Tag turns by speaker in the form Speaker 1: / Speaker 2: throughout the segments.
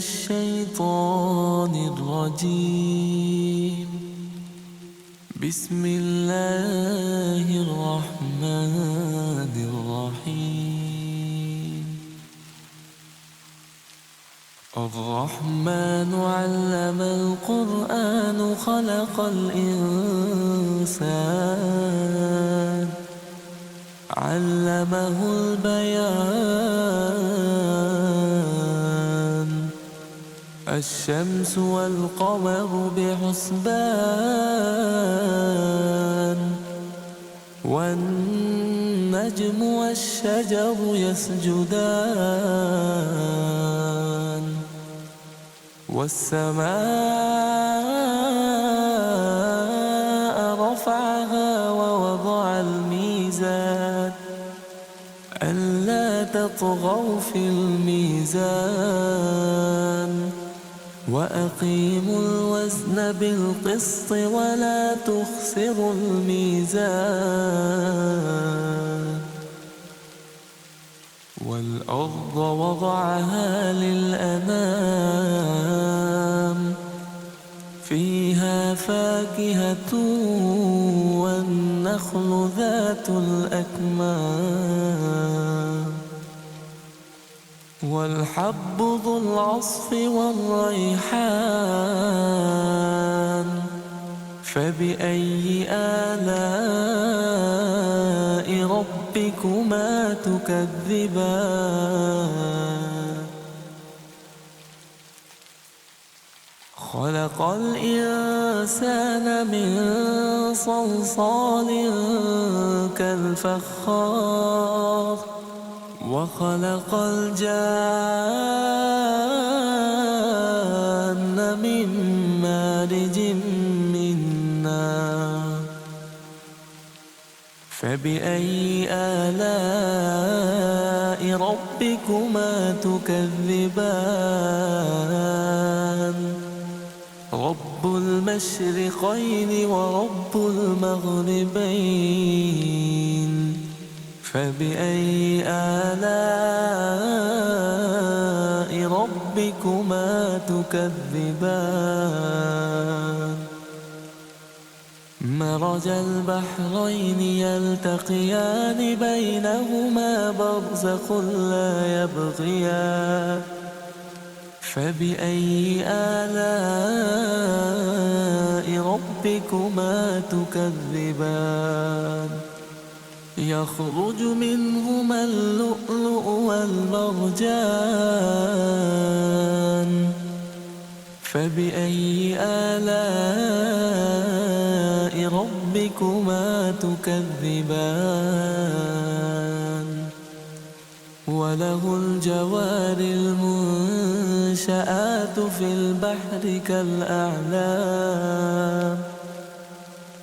Speaker 1: الشيطان الرجيم. بسم الله الرحمن الرحيم. الرحمن علم القرآن خلق الإنسان علمه البيان. الشمس والقمر بحسبان والنجم والشجر يسجدان والسماء رفعها ووضع الميزان ألا تطغوا في الميزان وأقيموا الوزن بالقسط ولا تخسروا الميزان. والأرض وضعها للأنام فيها فاكهة والنخل ذات الأكمام والحب ذو العصف والريحان. فبأي آلاء ربكما تكذبان؟ خلق الإنسان من صلصال كالفخار وخلق الجان من مارج من نار. فبأي آلاء ربكما تكذبان؟ رب المشرقين ورب المغربين. فبأي آلاء ربكما تكذبان؟ مرج البحرين يلتقيان بينهما برزخ لا يبغيان. فبأي آلاء ربكما تكذبان؟ يخرج منهما اللؤلؤ والمرجان. فبأي آلاء ربكما تكذبان؟ وله الجوار المنشآت في البحر كالأعلام.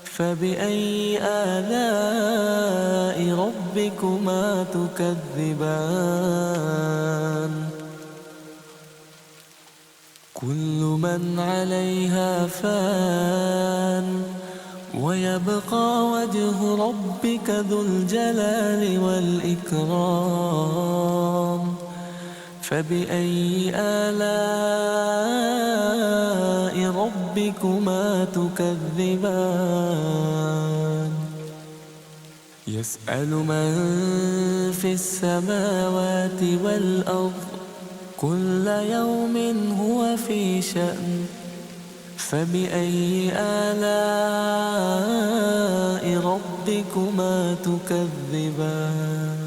Speaker 1: فبأي آلاء ربكما تكذبان؟ كل من عليها فان ويبقى وجه ربك ذو الجلال والإكرام. فبأي آلاء ربكما تكذبان؟ يسأل من في السماوات والأرض كل يوم هو في شأن. فبأي آلاء ربكما تكذبان؟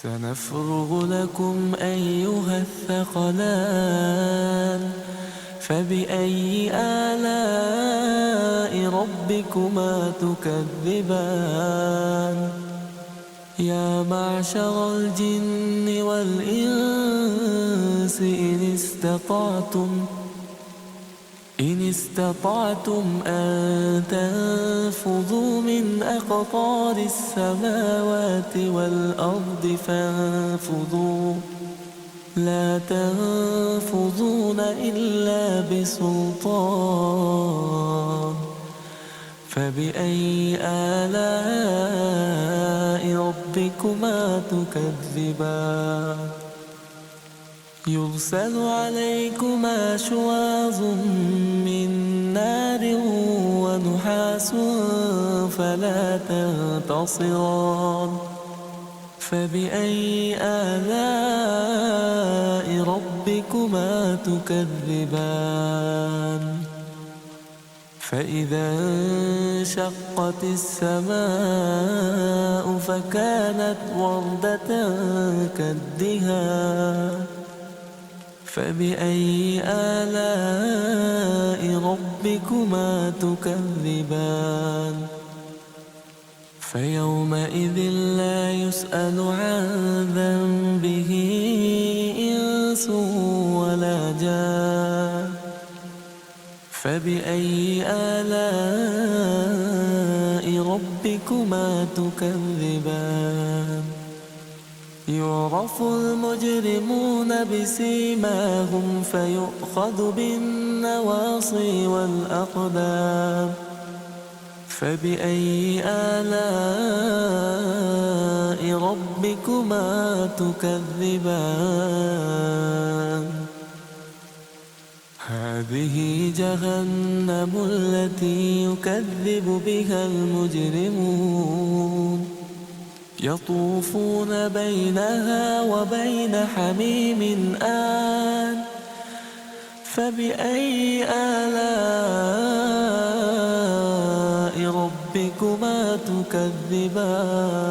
Speaker 1: سنفرغ لكم أيها الثقلان. فبأي آلاء ربكما تكذبان؟ يا معشر الجن والإنس إن استطعتم أن تنفذوا من أقطار السماوات والأرض فانفذوا لا تنفذون إلا بسلطان. فبأي آلاء ربكما تكذبان؟ يرسل عليكما شواظ من نار ونحاس فلا تنتصران فبأي آلاء ربكما تكذبان فإذا انشقت السماء فكانت وردة كالدهان فبأي آلاء ربكما تكذبان فيومئذ لا يسأل عن ذنبه إنس ولا جان فبأي آلاء ربكما تكذبان يعرف المجرمون بسيماهم فيؤخذ بالنواصي والأقدام فبأي آلاء ربكما تكذبان هذه جهنم التي يكذب بها المجرمون يطوفون بينها وبين حميم آن فبأي آلاء ربكما تكذبان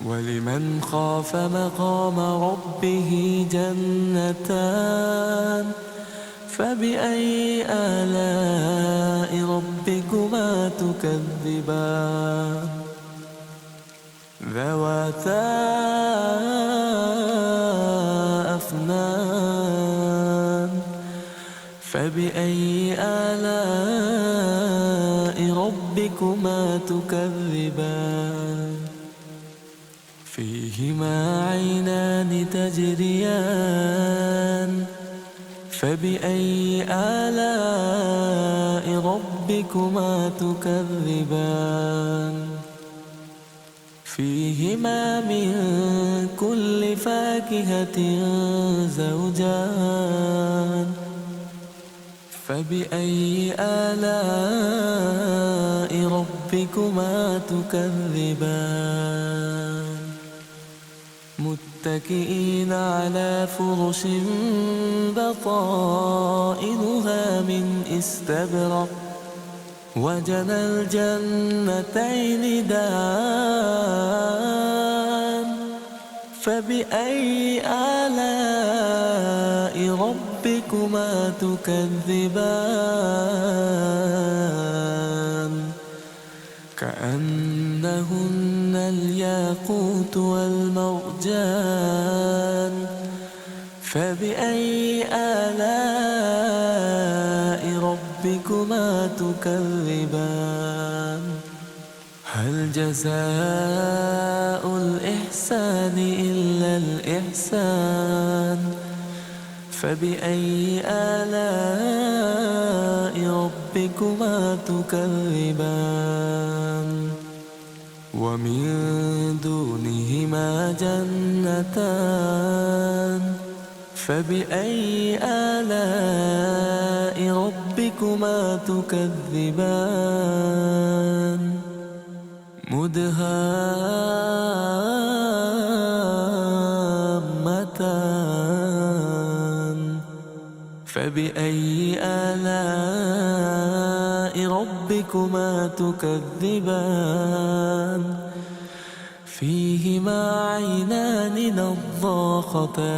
Speaker 1: ولمن خاف مقام ربه جنتان فبأي آلاء ربكما تكذبان ذواتا أفنان فبأي آلاء ربكما تكذبان فيهما عينان تجريان فبأي آلاء ربكما تكذبان فيهما من كل فاكهة زوجان فبأي آلاء ربكما تكذبان متكئين على فرش بطائنها من استبرق وجنى الجنتين دان فبأي آلاء ربكما تكذبان كأنهن الياقوت والمرجان فبأي آلاء ربكما تكذبان هل جزاء الإحسان إلا الإحسان فبأي آلاء ربكما تكذبان ومن دونهما جنتان فبأي آلاء ربكما تكذبان مدهامتان فبأي آلاء ربكما تكذبان فيهما عينان نضاختان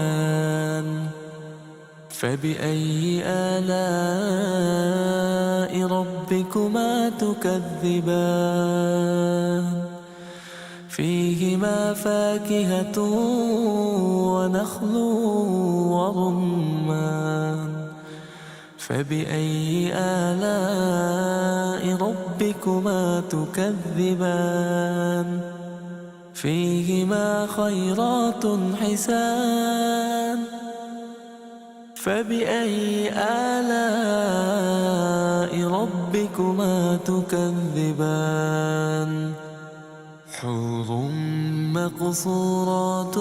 Speaker 1: فبأي آلاء ربكما تكذبان فيهما فاكهة ونخل ورمان فبأي آلاء ربكما تكذبان فيهما خيرات حسان فبأي آلاء ربكما تكذبان حور مقصورات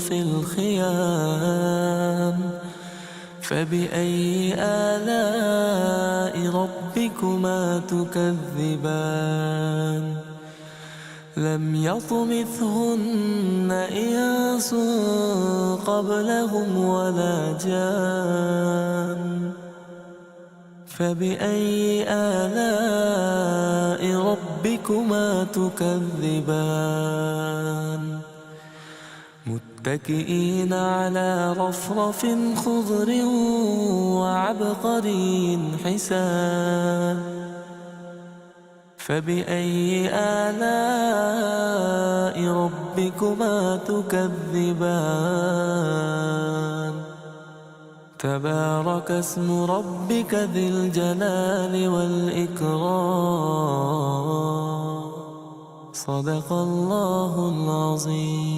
Speaker 1: في الخيام، فبأي آلاء ربكما تكذبان. لم يطمثهن إنس قبلهم ولا جان، فبأي آلاء ربكما تكذبان. متكئين على رفرف خضر وعبقري حسان، فبأي آلاء ربكما تكذبان. تبارك اسم ربك ذي الجلال والإكرام. صدق الله العظيم.